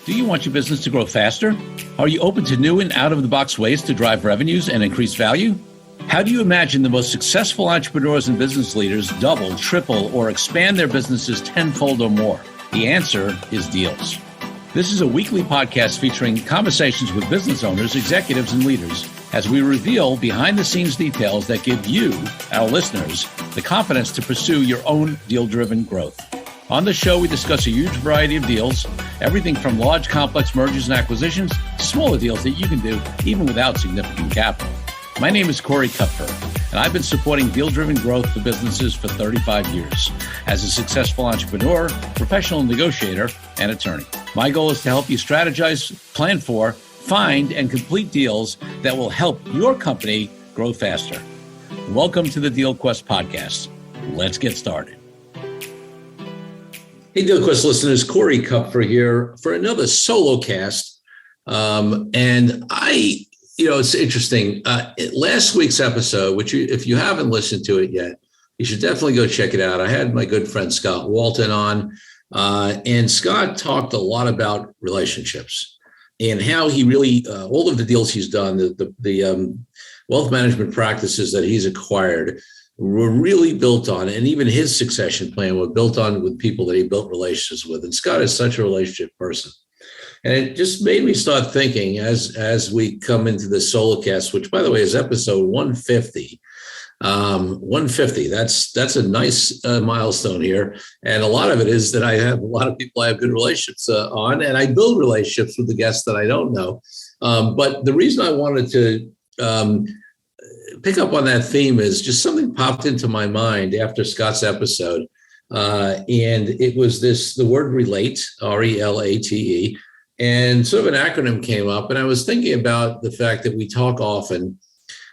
Do you want your business to grow faster? Are you open to new and out-of-the-box ways to drive revenues and increase value? How do you imagine the most successful entrepreneurs and business leaders double, triple, or expand their businesses tenfold or more? The answer is Deals. This is a weekly podcast featuring conversations with business owners, executives, and leaders as we reveal behind-the-scenes details that give you, our listeners, the confidence to pursue your own deal-driven growth. On the show, we discuss a huge variety of deals, everything from large, complex mergers and acquisitions to smaller deals that you can do even without significant capital. My name is Corey Kupfer, and I've been supporting deal-driven growth for businesses for 35 years as a successful entrepreneur, professional negotiator, and attorney. My goal is to help you strategize, plan for, find, and complete deals that will help your company grow faster. Welcome to the DealQuest podcast. Let's get started. Hey, DealQuest listeners, Corey Kupfer here for another solo cast. It's interesting. Last week's episode, which if you haven't listened to it yet, you should definitely go check it out. I had my good friend Scott Walton on, and Scott talked a lot about relationships and how he really, all of the deals he's done, the wealth management practices that he's acquired were really built on, and even his succession plan were built on with people that he built relationships with. And Scott is such a relationship person. And it just made me start thinking as we come into this solo cast, which, by the way, is episode 150. 150, that's a nice milestone here. And a lot of it is that I have a lot of people I have good relationships on, and I build relationships with the guests that I don't know. But the reason I wanted to pick up on that theme is just something popped into my mind after Scott's episode. And it was the word relate, R-E-L-A-T-E, and sort of an acronym came up. And I was thinking about the fact that we talk often,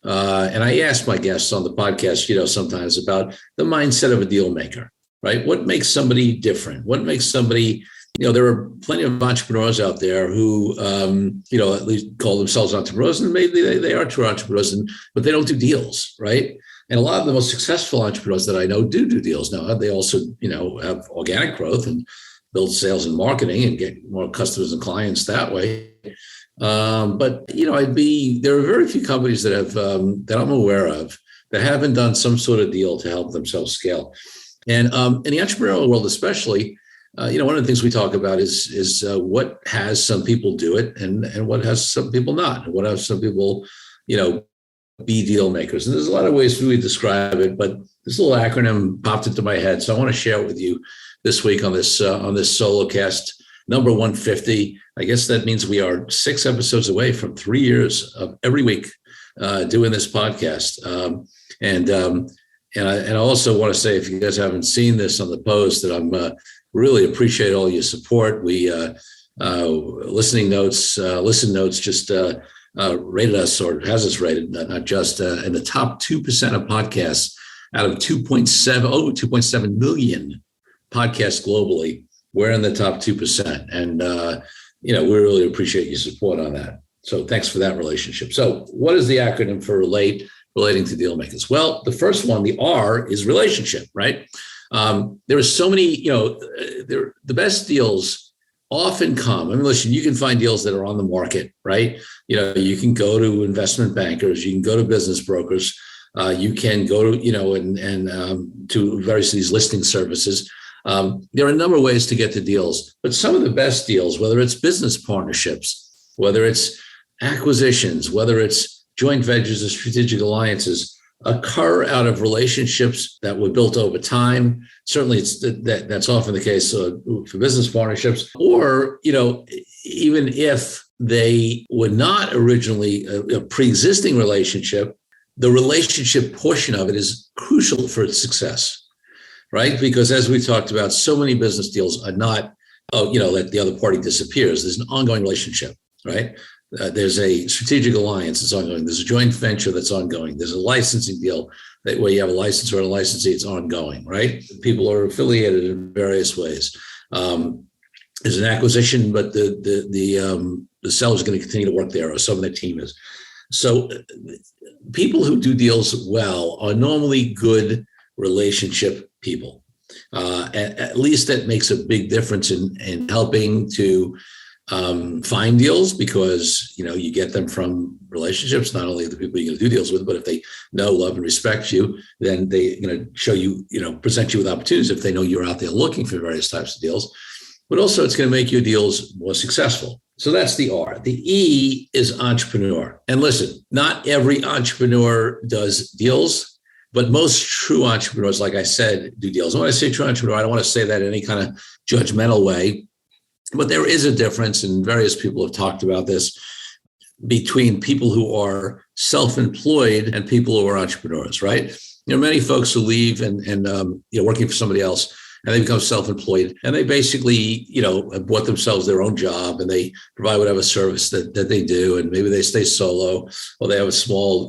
and I ask my guests on the podcast, sometimes about the mindset of a deal maker, right? What makes somebody different? What makes somebody, there are plenty of entrepreneurs out there who, at least call themselves entrepreneurs, and maybe they are true entrepreneurs, but they don't do deals, right? And a lot of the most successful entrepreneurs that I know do deals. Now, they also, have organic growth and build sales and marketing and get more customers and clients that way. But there are very few companies that have that I'm aware of that haven't done some sort of deal to help themselves scale. And in the entrepreneurial world, especially, one of the things we talk about is what has some people do it and what has some people not, and what have some people, be deal makers. And there's a lot of ways we describe it, but this little acronym popped into my head. So I want to share it with you this week on this solo cast, number 150. I guess that means we are 6 episodes away from 3 years of every week doing this podcast. And I also want to say, if you guys haven't seen this on the post, that I'm really appreciate all your support. We listen notes just rated us, or has us rated, not just in the top 2% of podcasts out of 2.7 million podcasts globally. We're in the top 2%. And, we really appreciate your support on that. So thanks for that relationship. So what is the acronym for relating to deal makers? Well, the first one, the R, is relationship, right? There are so many, the best deals often come. Listen, you can find deals that are on the market, right? You can go to investment bankers, you can go to business brokers, you can go to, to various of these listing services. There are a number of ways to get to deals, but some of the best deals, whether it's business partnerships, whether it's acquisitions, whether it's joint ventures or strategic alliances, occur out of relationships that were built over time. Certainly, that's often the case for business partnerships, or even if they were not originally a pre-existing relationship, the relationship portion of it is crucial for its success, right? Because as we talked about, so many business deals are not, that the other party disappears. There's an ongoing relationship, right? There's a strategic alliance that's ongoing. There's a joint venture that's ongoing. There's a licensing deal where you have a licensor and a licensee. It's ongoing, right? People are affiliated in various ways. There's an acquisition, but the seller is going to continue to work there, or some of the team is. So people who do deals well are normally good relationship people. At least that makes a big difference in helping to find deals because, you get them from relationships, not only the people you're going to do deals with, but if they know, love, and respect you, then they're going to show you, present you with opportunities if they know you're out there looking for various types of deals. But also it's going to make your deals more successful. So that's the R. The E is entrepreneur. And listen, not every entrepreneur does deals, but most true entrepreneurs, like I said, do deals. And when I say true entrepreneur, I don't want to say that in any kind of judgmental way. But there is a difference, and various people have talked about this, between people who are self-employed and people who are entrepreneurs, right? Many folks who leave and working for somebody else, and they become self-employed, and they basically, have bought themselves their own job, and they provide whatever service that they do, and maybe they stay solo, or they have a small,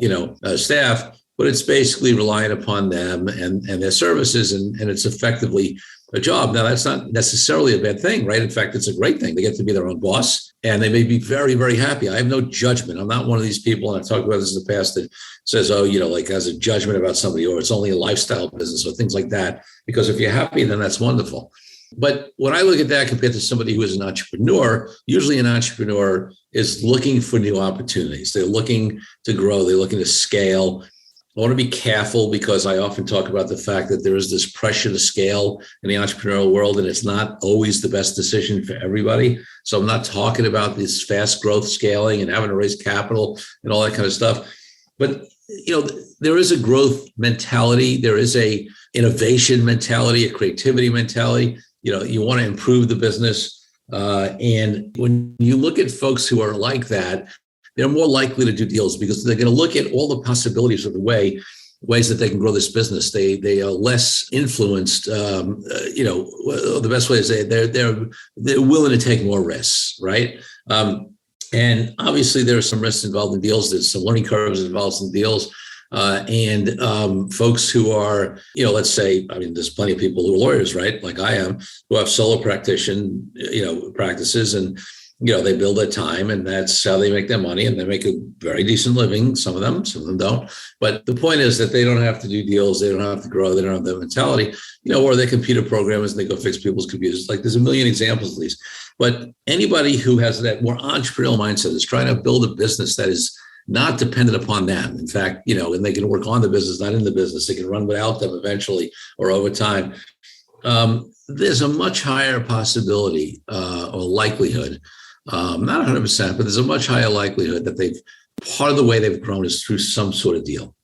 staff, but it's basically relying upon them and their services, and it's effectively a job. Now, that's not necessarily a bad thing, right? In fact, it's a great thing. They get to be their own boss, and they may be very, very happy. I have no judgment. I'm not one of these people, and I've talked about this in the past, that says, has a judgment about somebody, or it's only a lifestyle business, or things like that. Because if you're happy, then that's wonderful. But when I look at that compared to somebody who is an entrepreneur, usually an entrepreneur is looking for new opportunities. They're looking to grow. They're looking to scale. I want to be careful because I often talk about the fact that there is this pressure to scale in the entrepreneurial world, and it's not always the best decision for everybody. So I'm not talking about this fast growth scaling and having to raise capital and all that kind of stuff. But, there is a growth mentality. There is a innovation mentality, a creativity mentality. You want to improve the business. And when you look at folks who are like that, they're more likely to do deals because they're going to look at all the possibilities of the ways that they can grow this business. They are less influenced. The best way is they're willing to take more risks, right? And obviously there are some risks involved in deals. There's some learning curves involved in deals. And folks who are, let's say, there's plenty of people who are lawyers, right? Like I am, who have solo practices, and they build their time, and that's how they make their money, and they make a very decent living. Some of them don't. But the point is that they don't have to do deals. They don't have to grow. They don't have that mentality, or they're computer programmers and they go fix people's computers. Like there's a million examples of these. But anybody who has that more entrepreneurial mindset is trying to build a business that is not dependent upon them. In fact, and they can work on the business, not in the business. They can run without them eventually or over time. There's a much higher possibility or likelihood, not 100%, but there's a much higher likelihood that part of the way they've grown is through some sort of deal,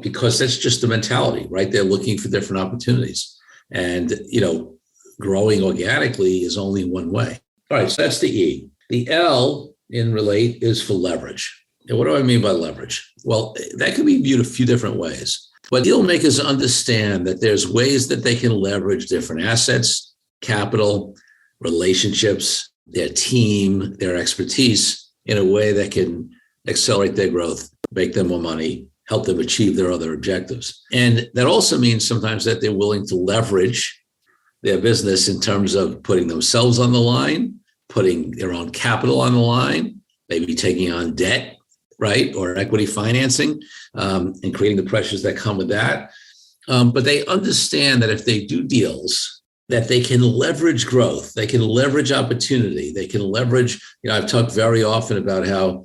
because that's just the mentality, right? They're looking for different opportunities, and, growing organically is only one way. All right, so that's the E. The L in relate is for leverage. And what do I mean by leverage? Well, that can be viewed a few different ways, but deal makers understand that there's ways that they can leverage different assets, capital, relationships, their team, their expertise in a way that can accelerate their growth, make them more money, help them achieve their other objectives. And that also means sometimes that they're willing to leverage their business in terms of putting themselves on the line, putting their own capital on the line, maybe taking on debt, right? Or equity financing, and creating the pressures that come with that. But they understand that if they do deals, that they can leverage growth, they can leverage opportunity, they can leverage, I've talked very often about how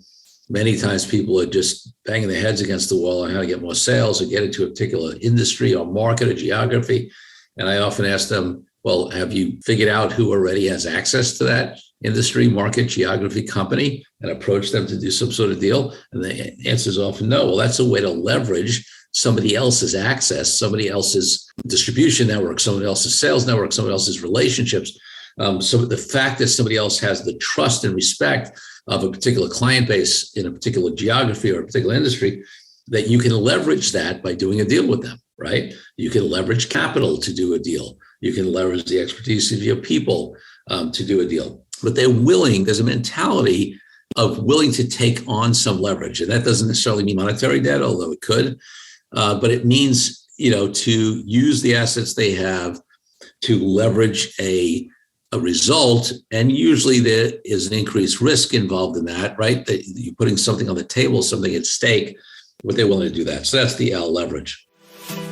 many times people are just banging their heads against the wall on how to get more sales or get into a particular industry or market or geography. And I often ask them, well, have you figured out who already has access to that industry, market, geography, company, and approach them to do some sort of deal? And the answer is often no. Well, that's a way to leverage somebody else's access, somebody else's distribution network, somebody else's sales network, somebody else's relationships. So the fact that somebody else has the trust and respect of a particular client base in a particular geography or a particular industry, that you can leverage that by doing a deal with them, right? You can leverage capital to do a deal. You can leverage the expertise of your people to do a deal. But they're willing, there's a mentality of willing to take on some leverage. And that doesn't necessarily mean monetary debt, although it could. But it means, to use the assets they have to leverage a result. And usually there is an increased risk involved in that, right? That you're putting something on the table, something at stake, but they're willing to do that. So that's the L, leverage.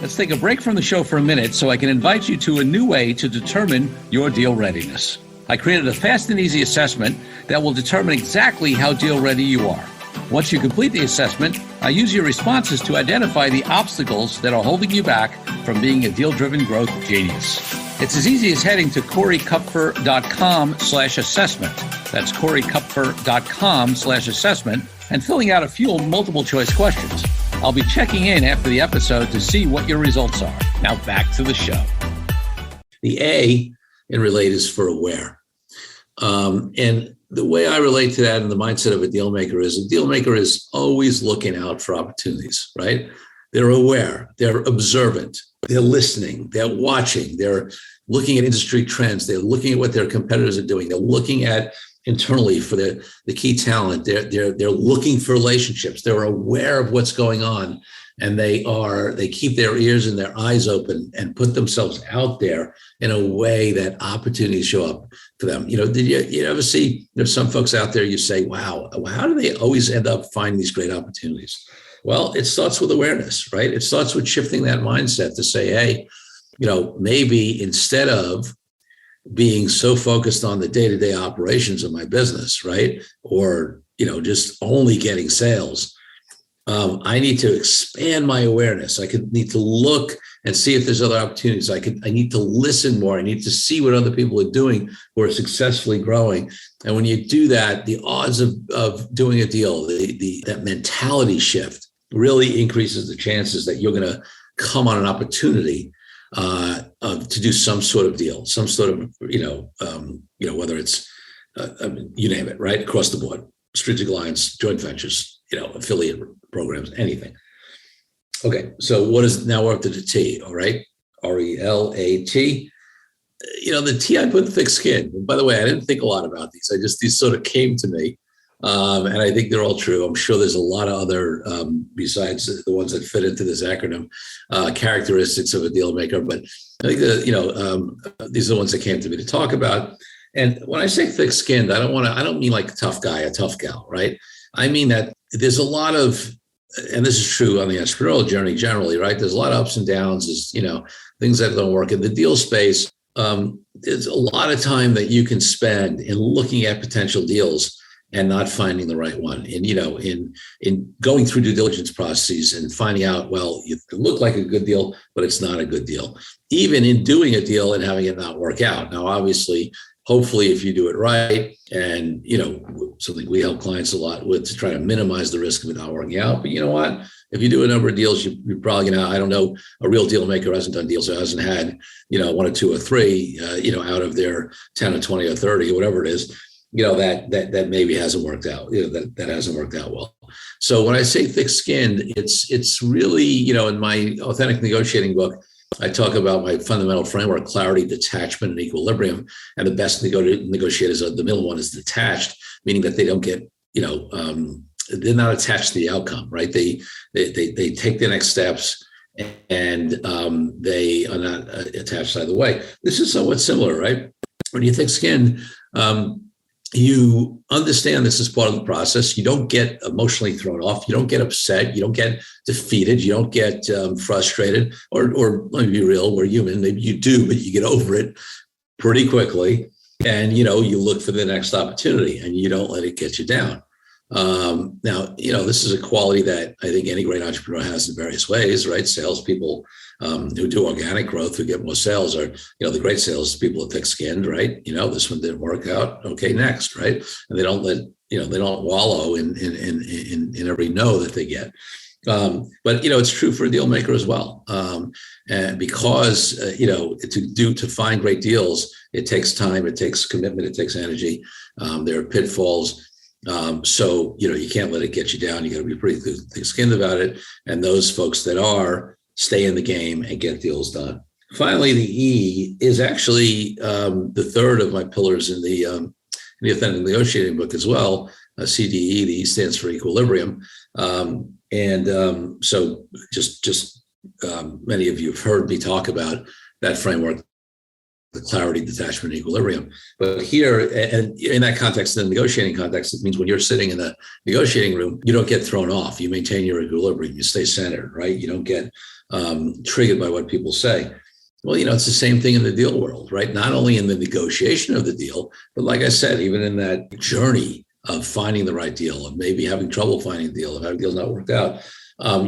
Let's take a break from the show for a minute so I can invite you to a new way to determine your deal readiness. I created a fast and easy assessment that will determine exactly how deal ready you are. Once you complete the assessment, I use your responses to identify the obstacles that are holding you back from being a deal-driven growth genius. It's as easy as heading to CoreyKupfer.com/assessment. That's CoreyKupfer.com/assessment and filling out a few multiple choice questions. I'll be checking in after the episode to see what your results are. Now back to the show. The A in relate is for aware. And the way I relate to that in the mindset of a deal maker is always looking out for opportunities, right? They're aware, they're observant, they're listening, they're watching, they're looking at industry trends, they're looking at what their competitors are doing, they're looking at internally for the key talent, they're looking for relationships, they're aware of what's going on, and they keep their ears and their eyes open and put themselves out there in a way that opportunities show up for them. Did you ever see there's some folks out there you say, wow, how do they always end up finding these great opportunities? Well, it starts with awareness, right? It starts with shifting that mindset to say, hey, maybe instead of being so focused on the day-to-day operations of my business, right? Or, just only getting sales, I need to expand my awareness. I need to look and see if there's other opportunities. I need to listen more. I need to see what other people are doing who are successfully growing. And when you do that, the odds of doing a deal, that mentality shift really increases the chances that you're going to come on an opportunity to do some sort of deal, some sort of, whether it's, you name it, right? Across the board, strategic alliance, joint ventures, affiliate programs, anything. Okay, so now we're up to the T, all right? RELAT. The T, I put thick skin. And by the way, I didn't think a lot about these. These sort of came to me. And I think they're all true. I'm sure there's a lot of other, besides the ones that fit into this acronym, characteristics of a deal maker. But I think these are the ones that came to me to talk about. And when I say thick-skinned, I don't mean like a tough guy, a tough gal, right? I mean that there's a lot of, and this is true on the entrepreneurial journey generally, right? There's a lot of ups and downs, things that don't work in the deal space. There's a lot of time that you can spend in looking at potential deals and not finding the right one. And, in going through due diligence processes and finding out, well, it looked like a good deal, but it's not a good deal. Even in doing a deal and having it not work out. Now, obviously, hopefully, if you do it right, and, something we help clients a lot with to try to minimize the risk of it not working out. But you know what? If you do a number of deals, you're probably going to, I don't know, a real deal maker who hasn't done deals or hasn't had, one or two or three, out of their 10 or 20 or 30 or whatever it is, that maybe hasn't worked out, that hasn't worked out well. So when I say thick-skinned, it's really, in my Authentic Negotiating book, I talk about my fundamental framework: clarity, detachment, and equilibrium. And the best negotiators, the middle one, is detached, meaning that they don't get, they're not attached to the outcome, right? They take the next steps, and they are not attached either way. This is somewhat similar, right? When you're thick-skinned, you understand this is part of the process. You don't get emotionally thrown off. You don't get upset. You don't get defeated. You don't get frustrated. Or let me be real, we're human. Maybe you do, but you get over it pretty quickly. And, you look for the next opportunity and you don't let it get you down. Now, this is a quality that I think any great entrepreneur has in various ways, right? Salespeople who do organic growth, who get more sales, are, the great salespeople are thick-skinned, right? This one didn't work out. Okay, next, right? And they don't they don't wallow in every no that they get. But it's true for a deal maker as well. And because to find great deals, it takes time, it takes commitment, it takes energy. There are pitfalls. So you can't let it get you down. You got to be pretty thick-skinned about it. And those folks that are, stay in the game and get deals done. Finally, the E is actually the third of my pillars in the Authentic Negotiating book as well. CDE, the E stands for equilibrium. So just many of you have heard me talk about that framework, the clarity, detachment, equilibrium. But here, and in that context, in the negotiating context, it means when you're sitting in the negotiating room, you don't get thrown off. You maintain your equilibrium. You stay centered, right? You don't get triggered by what people say. Well, it's the same thing in the deal world, right? Not only in the negotiation of the deal, but like I said, even in that journey of finding the right deal, of maybe having trouble finding a deal, of having deals not worked out,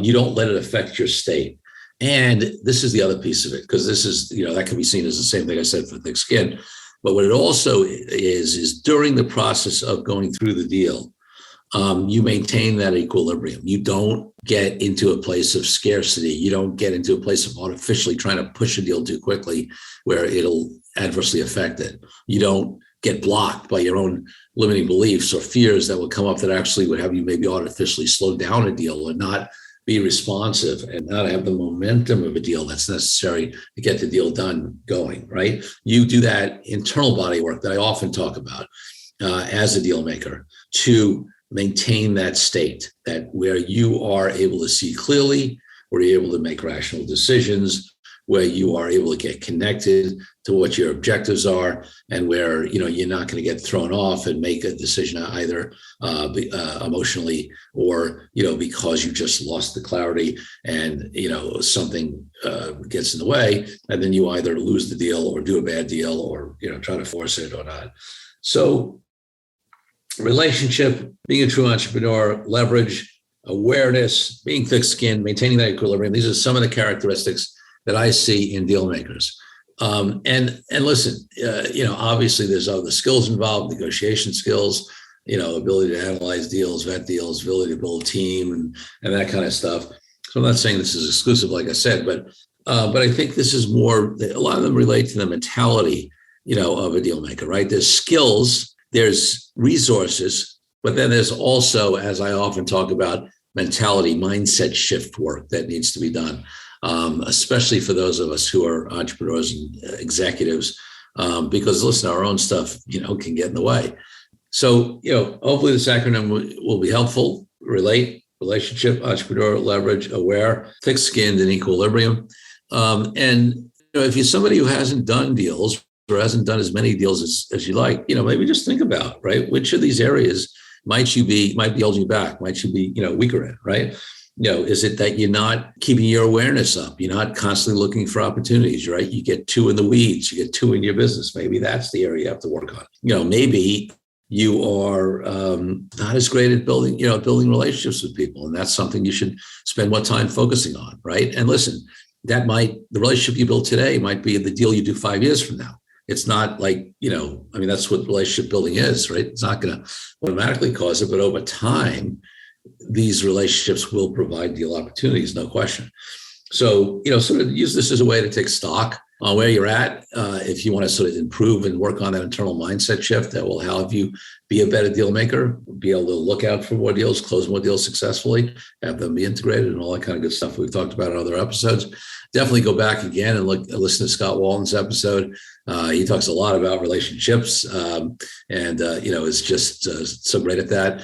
you don't let it affect your state. And this is the other piece of it, because this is, that can be seen as the same thing I said for thick skin. But what it also is during the process of going through the deal, you maintain that equilibrium. You don't get into a place of scarcity. You don't get into a place of artificially trying to push a deal too quickly where it'll adversely affect it. You don't get blocked by your own limiting beliefs or fears that will come up that actually would have you maybe artificially slow down a deal or not be responsive and not have the momentum of a deal that's necessary to get the deal done going, right? You do that internal body work that I often talk about as a deal maker to maintain that state, that where you are able to see clearly, where you're able to make rational decisions, where you are able to get connected to what your objectives are, and where you're not going to get thrown off and make a decision either emotionally or because you just lost the clarity and something gets in the way, and then you either lose the deal or do a bad deal or try to force it or not. So relationship, being a true entrepreneur, leverage, awareness, being thick-skinned, maintaining that equilibrium. These are some of the characteristics that I see in deal makers. And listen, obviously there's other skills involved, negotiation skills, ability to analyze deals, vet deals, ability to build a team and that kind of stuff. So I'm not saying this is exclusive, like I said, but I think this is more, a lot of them relate to the mentality, of a deal maker, right? There's skills, there's resources, but then there's also, as I often talk about, mentality, mindset shift work that needs to be done, especially for those of us who are entrepreneurs and executives, because listen, our own stuff, can get in the way. So, hopefully this acronym will be helpful. Relate, relationship, entrepreneur, leverage, aware, thick-skinned, and equilibrium. And if you're somebody who hasn't done deals or hasn't done as many deals as you like, maybe just think about, right, which of these areas might be holding you back, might you be, weaker in, right? Is it that you're not keeping your awareness up? You're not constantly looking for opportunities, right? You get too in the weeds, you get too in your business. Maybe that's the area you have to work on. maybe you are not as great at building relationships with people. And that's something you should spend more time focusing on, right? And listen, the relationship you build today might be the deal you do 5 years from now. It's not like, that's what relationship building is, right? It's not going to automatically cause it, but over time, these relationships will provide deal opportunities, no question. So, sort of use this as a way to take stock on where you're at. If you want to sort of improve and work on that internal mindset shift that will help you be a better deal maker, be able to look out for more deals, close more deals successfully, have them be integrated and all that kind of good stuff we've talked about in other episodes. Definitely go back again and listen to Scott Walton's episode. He talks a lot about relationships and is just so great at that.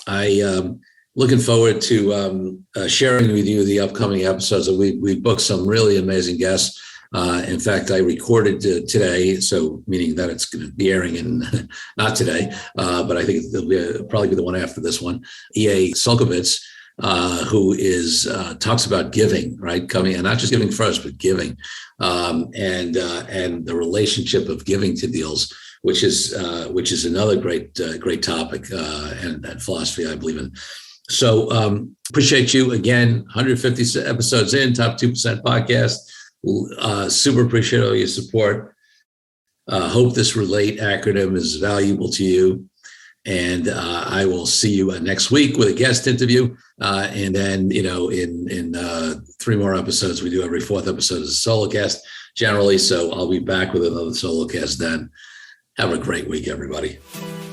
I looking forward to sharing with you the upcoming episodes. We booked some really amazing guests. In fact, I recorded today, so meaning that it's going to be airing in not today, but I think it'll probably be the one after this one. E.A. Sulkovitz, who talks about giving, right? Coming and not just giving first, but giving, and the relationship of giving to deals, which is another great topic and philosophy I believe in. So appreciate you again. 150 episodes in, Top 2% podcast. Super appreciate all your support. Hope this Relate acronym is valuable to you. And I will see you next week with a guest interview. And then, in 3 more episodes, we do every 4th episode as a solo cast generally. So I'll be back with another solo cast then. Have a great week, everybody.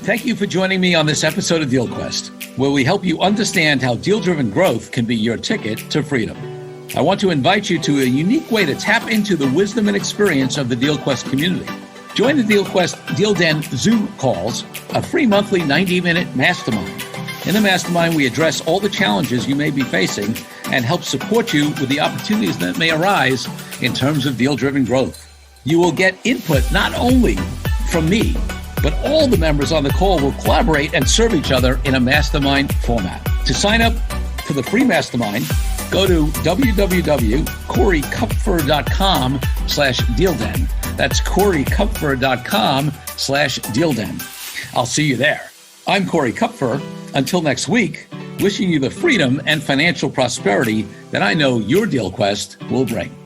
Thank you for joining me on this episode of DealQuest, where we help you understand how deal-driven growth can be your ticket to freedom. I want to invite you to a unique way to tap into the wisdom and experience of the DealQuest community. Join the DealQuest Deal Den Zoom calls, a free monthly 90-minute mastermind. In the mastermind, we address all the challenges you may be facing and help support you with the opportunities that may arise in terms of deal-driven growth. You will get input not only from me, but all the members on the call will collaborate and serve each other in a mastermind format. To sign up for the free mastermind, Go to www.coreykupfer.com/dealden. That's coreykupfer.com/dealden. I'll see you there. I'm Corey Kupfer. Until next week, wishing you the freedom and financial prosperity that I know your DealQuest will bring.